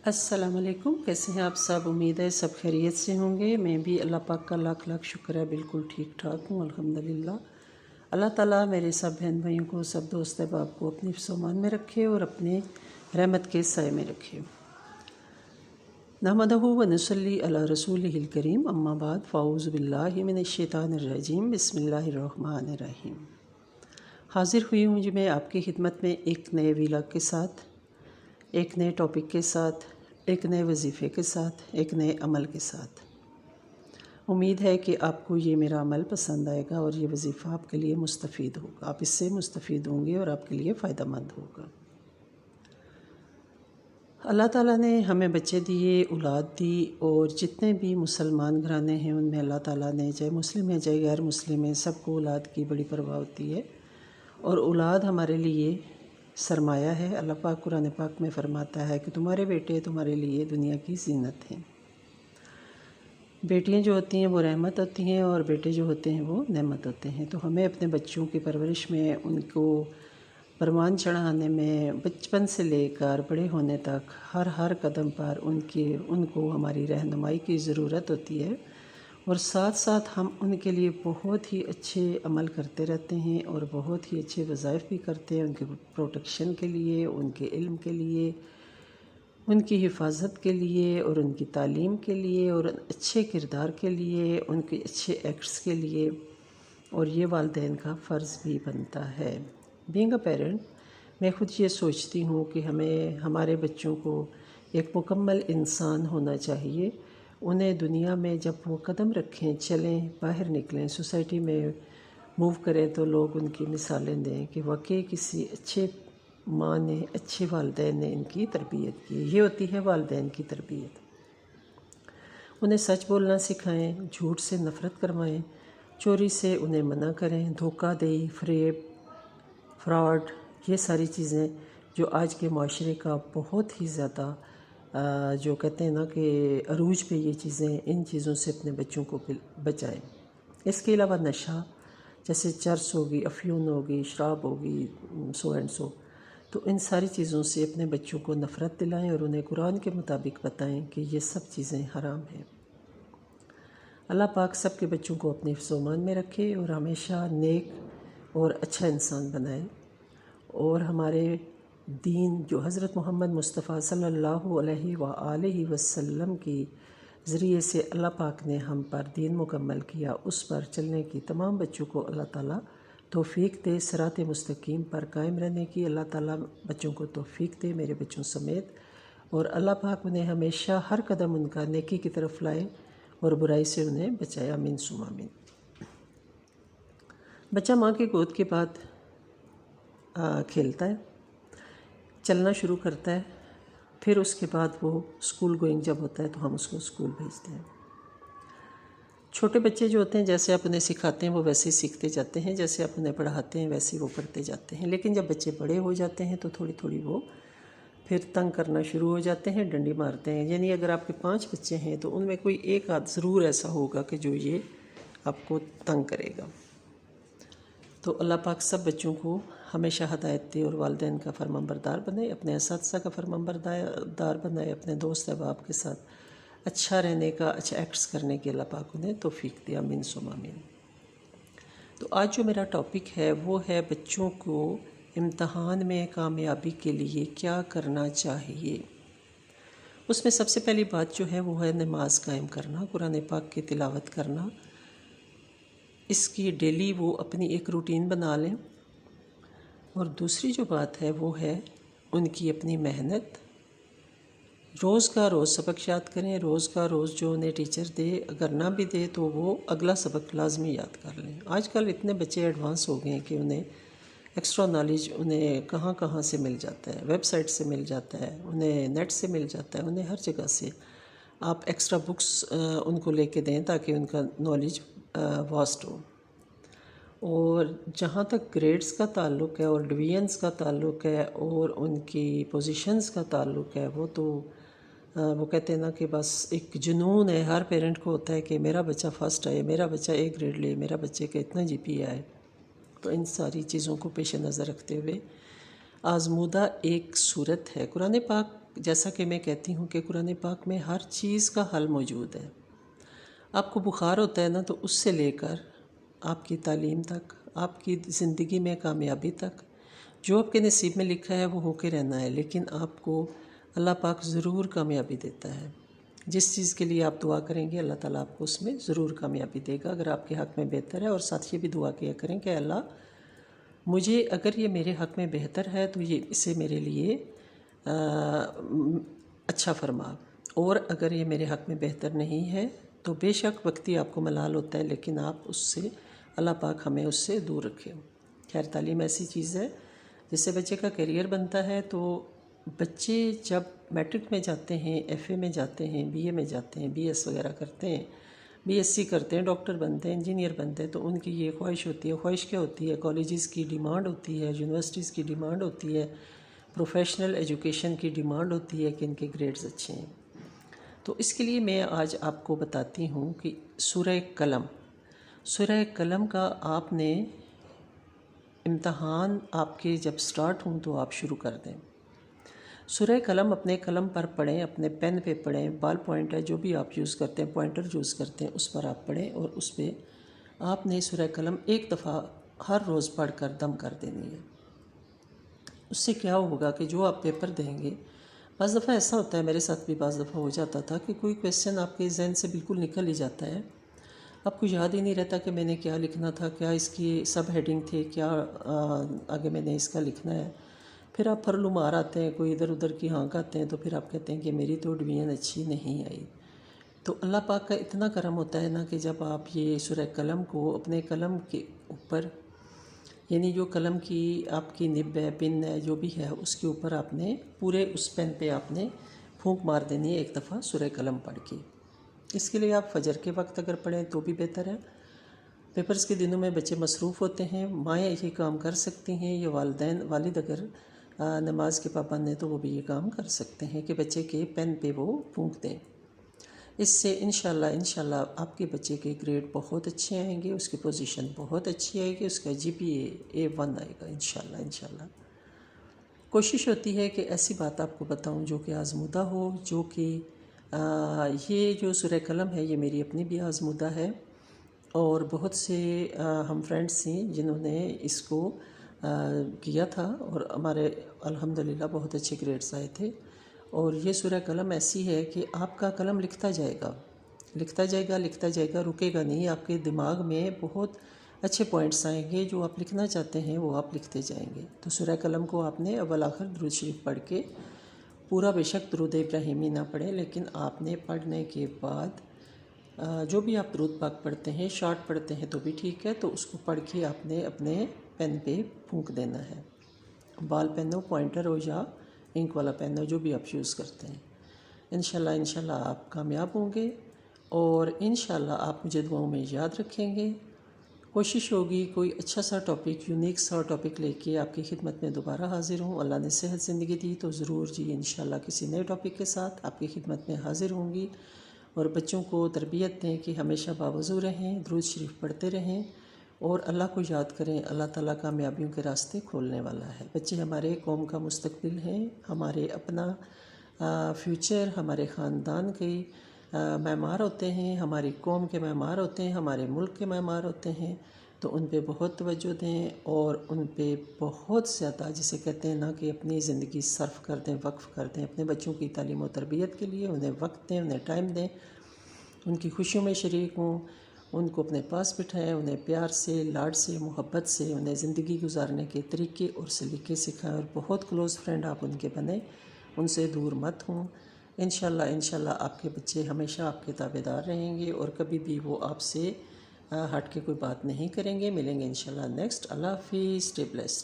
السلام علیکم، کیسے ہیں آپ سب؟ امید ہے سب خیریت سے ہوں گے۔ میں بھی اللہ پاک کا لاکھ لاکھ شکر ہے، بالکل ٹھیک ٹھاک ہوں الحمدللہ۔ اللہ تعالیٰ میرے سب بہن بھائیوں کو، سب دوست احباب کو اپنی حفظ و امان میں رکھے اور اپنے رحمت کے سائے میں رکھے۔ نحمدہ و نصلی علی رسولہ الکریم، اما بعد، فاعوذ باللہ من الشیطان الرجیم، بسم اللہ الرحمن الرحیم۔ حاضر ہوئی ہوں میں آپ کی خدمت میں ایک نئے ویلاگ کے ساتھ، ایک نئے ٹاپک کے ساتھ، ایک نئے وظیفے کے ساتھ، ایک نئے عمل کے ساتھ۔ امید ہے کہ آپ کو یہ میرا عمل پسند آئے گا اور یہ وظیفہ آپ کے لیے مستفید ہوگا، آپ اس سے مستفید ہوں گے اور آپ کے لیے فائدہ مند ہوگا۔ اللہ تعالیٰ نے ہمیں بچے دیے، اولاد دی، اور جتنے بھی مسلمان گھرانے ہیں ان میں اللہ تعالیٰ نے، چاہے مسلم ہے چاہے غیر مسلم ہے، سب کو اولاد کی بڑی پرواہ ہوتی ہے، اور اولاد ہمارے لیے سرمایہ ہے۔ اللہ پاک قرآن پاک میں فرماتا ہے کہ تمہارے بیٹے تمہارے لیے دنیا کی زینت ہیں۔ بیٹیاں جو ہوتی ہیں وہ رحمت ہوتی ہیں اور بیٹے جو ہوتے ہیں وہ نعمت ہوتے ہیں۔ تو ہمیں اپنے بچوں کی پرورش میں، ان کو پروان چڑھانے میں، بچپن سے لے کر بڑے ہونے تک ہر قدم پر ان کو ہماری رہنمائی کی ضرورت ہوتی ہے، اور ساتھ ساتھ ہم ان کے لیے بہت ہی اچھے عمل کرتے رہتے ہیں اور بہت ہی اچھے وظائف بھی کرتے ہیں، ان کے پروٹیکشن کے لیے، ان کے علم کے لیے، ان کی حفاظت کے لیے اور ان کی تعلیم کے لیے اور اچھے کردار کے لیے، ان کے اچھے ایکٹس کے لیے، اور یہ والدین کا فرض بھی بنتا ہے۔ بینگ اے پیرنٹ، میں خود یہ سوچتی ہوں کہ ہمیں ہمارے بچوں کو ایک مکمل انسان ہونا چاہیے۔ انہیں دنیا میں جب وہ قدم رکھیں، چلیں، باہر نکلیں، سوسائٹی میں موو کریں، تو لوگ ان کی مثالیں دیں کہ واقعی کسی اچھے ماں نے، اچھے والدین نے ان کی تربیت کی۔ یہ ہوتی ہے والدین کی تربیت۔ انہیں سچ بولنا سکھائیں، جھوٹ سے نفرت کروائیں، چوری سے انہیں منع کریں، دھوکہ دہی، فریب، فراڈ، یہ ساری چیزیں جو آج کے معاشرے کا بہت ہی زیادہ جو کہتے ہیں نا کہ عروج پہ یہ چیزیں، ان چیزوں سے اپنے بچوں کو بچائیں۔ اس کے علاوہ نشہ، جیسے چرس ہوگی، افیون ہوگی، شراب ہوگی، سو اینڈ سو، تو ان ساری چیزوں سے اپنے بچوں کو نفرت دلائیں اور انہیں قرآن کے مطابق بتائیں کہ یہ سب چیزیں حرام ہیں۔ اللہ پاک سب کے بچوں کو اپنے حفظ و امان میں رکھے اور ہمیشہ نیک اور اچھا انسان بنائے، اور ہمارے دین جو حضرت محمد مصطفیٰ صلی اللہ علیہ وآلہ وسلم کی ذریعے سے اللہ پاک نے ہم پر دین مکمل کیا، اس پر چلنے کی تمام بچوں کو اللہ تعالیٰ توفیق دے، صراط مستقیم پر قائم رہنے کی اللہ تعالیٰ بچوں کو توفیق دے، میرے بچوں سمیت، اور اللہ پاک انہیں ہمیشہ ہر قدم ان کا نیکی کی طرف لائے اور برائی سے انہیں بچایا، آمین ثم آمین۔ بچہ ماں کی گود کے بعد کھیلتا ہے، چلنا شروع کرتا ہے، پھر اس کے بعد وہ اسکول گوئنگ جب ہوتا ہے تو ہم اس کو اسکول بھیجتے ہیں۔ چھوٹے بچے جو ہوتے ہیں، جیسے آپ انہیں سکھاتے ہیں وہ ویسے ہی سیکھتے جاتے ہیں، جیسے آپ انہیں پڑھاتے ہیں ویسے ہی وہ پڑھتے جاتے ہیں، لیکن جب بچے بڑے ہو جاتے ہیں تو تھوڑی تھوڑی وہ پھر تنگ کرنا شروع ہو جاتے ہیں، ڈنڈی مارتے ہیں۔ یعنی اگر آپ کے 5 بچے ہیں تو ان میں کوئی ایک آدھ ضرور ایسا ہوگا کہ جو یہ آپ کو تنگ کرے گا۔ تو اللہ پاک سب بچوں کو ہمیشہ ہدایت دے اور والدین کا فرمان بردار بنائے، اپنے اساتذہ کا فرمان بردار بنائے، اپنے دوست احباب کے ساتھ اچھا رہنے کا، اچھا ایکٹس کرنے کی اللہ پاک انہیں توفیق دے، آمین ثم آمین۔ تو آج جو میرا ٹاپک ہے وہ ہے بچوں کو امتحان میں کامیابی کے لیے کیا کرنا چاہیے۔ اس میں سب سے پہلی بات جو ہے وہ ہے نماز قائم کرنا، قرآن پاک کی تلاوت کرنا، اس کی ڈیلی وہ اپنی ایک روٹین بنا لیں، اور دوسری جو بات ہے وہ ہے ان کی اپنی محنت، روز کا روز سبق یاد کریں، روز کا روز جو انہیں ٹیچر دے، اگر نہ بھی دے تو وہ اگلا سبق لازمی یاد کر لیں۔ آج کل اتنے بچے ایڈوانس ہو گئے ہیں کہ انہیں ایکسٹرا نالج انہیں کہاں کہاں سے مل جاتا ہے، ویب سائٹ سے مل جاتا ہے، انہیں نیٹ سے مل جاتا ہے، انہیں ہر جگہ سے آپ ایکسٹرا بکس ان کو لے کے دیں تاکہ ان کا نالج واسٹ ہو۔ اور جہاں تک گریڈز کا تعلق ہے اور ڈویژنز کا تعلق ہے اور ان کی پوزیشنز کا تعلق ہے، وہ تو وہ کہتے ہیں نا کہ بس ایک جنون ہے، ہر پیرنٹ کو ہوتا ہے کہ میرا بچہ فرسٹ آئے، میرا بچہ A گریڈ لے، میرا بچے کا اتنا GPA آئے۔ تو ان ساری چیزوں کو پیش نظر رکھتے ہوئے آزمودہ ایک صورت ہے۔ قرآن پاک، جیسا کہ میں کہتی ہوں کہ قرآن پاک میں ہر چیز کا حل موجود ہے۔ آپ کو بخار ہوتا ہے نا، تو اس سے لے کر آپ کی تعلیم تک، آپ کی زندگی میں کامیابی تک، جو آپ کے نصیب میں لکھا ہے وہ ہو کے رہنا ہے، لیکن آپ کو اللہ پاک ضرور کامیابی دیتا ہے۔ جس چیز کے لیے آپ دعا کریں گے اللہ تعالیٰ آپ کو اس میں ضرور کامیابی دے گا، اگر آپ کے حق میں بہتر ہے۔ اور ساتھ یہ بھی دعا کیا کریں کہ اللہ مجھے اگر یہ میرے حق میں بہتر ہے تو یہ اسے میرے لیے اچھا فرما، اور اگر یہ میرے حق میں بہتر نہیں ہے تو بے شک وقتی آپ کو ملال ہوتا ہے، لیکن آپ اس سے، اللہ پاک ہمیں اس سے دور رکھے۔ خیر، تعلیم ایسی چیز ہے جس سے بچے کا کیریئر بنتا ہے۔ تو بچے جب میٹرک میں جاتے ہیں، ایف اے میں جاتے ہیں، بی اے میں جاتے ہیں، بی ایس وغیرہ کرتے ہیں، بی ایس سی کرتے ہیں، ڈاکٹر بنتے ہیں، انجینئر بنتے ہیں، تو ان کی یہ خواہش ہوتی ہے۔ خواہش کیا ہوتی ہے؟ کالجز کی ڈیمانڈ ہوتی ہے، یونیورسٹیز کی ڈیمانڈ ہوتی ہے، پروفیشنل ایجوکیشن کی ڈیمانڈ ہوتی ہے کہ ان کے گریڈز اچھے ہیں۔ تو اس کے لیے میں آج آپ کو بتاتی ہوں کہ سورہ قلم کا آپ نے امتحان آپ کے جب سٹارٹ ہوں تو آپ شروع کر دیں۔ سورہ قلم اپنے قلم پر پڑھیں، اپنے پین پہ پڑھیں، بال پوائنٹ ہے جو بھی آپ یوز کرتے ہیں، پوائنٹر یوز کرتے ہیں، اس پر آپ پڑھیں، اور اس پہ آپ نے سورہ قلم ایک دفعہ ہر روز پڑھ کر دم کر دینی ہے۔ اس سے کیا ہوگا کہ جو آپ پیپر دیں گے، بعض دفعہ ایسا ہوتا ہے، میرے ساتھ بھی بعض دفعہ ہو جاتا تھا کہ کوئی کویسچن آپ کے ذہن سے بالکل نکل ہی جاتا ہے، آپ کو یاد ہی نہیں رہتا کہ میں نے کیا لکھنا تھا، کیا اس کی سب ہیڈنگ تھے، کیا آگے میں نے اس کا لکھنا ہے۔ پھر آپ پھرلو مار آتے ہیں، کوئی ادھر ادھر کی ہانک آتے ہیں، تو پھر آپ کہتے ہیں کہ میری تو ڈویژن اچھی نہیں آئی۔ تو اللہ پاک کا اتنا کرم ہوتا ہے نا کہ جب آپ یہ سورہ قلم کو اپنے قلم کے اوپر، یعنی جو قلم کی آپ کی نب ہے، پن ہے، جو بھی ہے، اس کے اوپر آپ نے پورے اس پین پہ آپ نے پھونک مار دینی ہے ایک دفعہ سورہ قلم پڑھ کے۔ اس کے لیے آپ فجر کے وقت اگر پڑھیں تو بھی بہتر ہے۔ پیپرز کے دنوں میں بچے مصروف ہوتے ہیں، مائیں یہ کام کر سکتی ہیں، یا والد اگر نماز کے پابند ہیں تو وہ بھی یہ کام کر سکتے ہیں کہ بچے کے پین پہ وہ پھونک دیں۔ اس سے انشاءاللہ آپ کے بچے کے گریڈ بہت اچھے آئیں گے، اس کی پوزیشن بہت اچھی آئے گی، اس کا GPA A1 آئے گا انشاءاللہ۔ کوشش ہوتی ہے کہ ایسی بات آپ کو بتاؤں جو کہ آزمودہ ہو، جو کہ یہ جو سورہ قلم ہے یہ میری اپنی بھی آزمودہ ہے، اور بہت سے ہم فرینڈس ہیں جنہوں نے اس کو کیا تھا، اور ہمارے الحمدللہ بہت اچھے گریڈز آئے تھے۔ اور یہ سورہ قلم ایسی ہے کہ آپ کا قلم لکھتا جائے گا، رکے گا نہیں، آپ کے دماغ میں بہت اچھے پوائنٹس آئیں گے، جو آپ لکھنا چاہتے ہیں وہ آپ لکھتے جائیں گے۔ تو سورہ قلم کو آپ نے اول آخر درود شریف پڑھ کے، پورا بے شک درود ابراہیمی نہ پڑھیں، لیکن آپ نے پڑھنے کے بعد جو بھی آپ درود پاک پڑھتے ہیں، شارٹ پڑھتے ہیں تو بھی ٹھیک ہے، تو اس کو پڑھ کے آپ نے اپنے پین پہ پھونک دینا ہے۔ بال پین ہو، پوائنٹر ہو، یا انک والا پین ہو، جو بھی آپ یوز کرتے ہیں۔ انشاءاللہ آپ کامیاب ہوں گے، اور انشاءاللہ آپ مجھے دعاؤں میں یاد رکھیں گے۔ کوشش ہوگی کوئی اچھا سا ٹاپک، یونیک سا ٹاپک لے کے آپ کی خدمت میں دوبارہ حاضر ہوں۔ اللہ نے صحت زندگی دی تو ضرور جی انشاءاللہ کسی نئے ٹاپک کے ساتھ آپ کی خدمت میں حاضر ہوں گی، اور بچوں کو تربیت دیں کہ ہمیشہ باوضو رہیں، درود شریف پڑھتے رہیں، اور اللہ کو یاد کریں۔ اللہ تعالیٰ کامیابیوں کے راستے کھولنے والا ہے۔ بچے ہمارے قوم کا مستقبل ہیں، ہمارے اپنا فیوچر، ہمارے خاندان کے معمار ہوتے ہیں، ہماری قوم کے معمار ہوتے ہیں، ہمارے ملک کے معمار ہوتے ہیں۔ تو ان پہ بہت توجہ دیں، اور ان پہ بہت زیادہ، جسے کہتے ہیں نا کہ اپنی زندگی صرف کر دیں، وقف کر دیں اپنے بچوں کی تعلیم و تربیت کے لیے۔ انہیں وقت دیں، انہیں ٹائم دیں، ان کی خوشیوں میں شریک ہوں، ان کو اپنے پاس بٹھائیں، انہیں پیار سے، لاڈ سے، محبت سے انہیں زندگی گزارنے کے طریقے اور سلیقے سکھائیں، اور بہت کلوز فرینڈ آپ ان کے بنیں، ان سے دور مت ہوں۔ انشاءاللہ آپ کے بچے ہمیشہ آپ کے تابع دار رہیں گے، اور کبھی بھی وہ آپ سے ہٹ کے کوئی بات نہیں کریں گے۔ ملیں گے انشاءاللہ نیکسٹ۔ اللہ حافظ، اسٹے بلیسڈ۔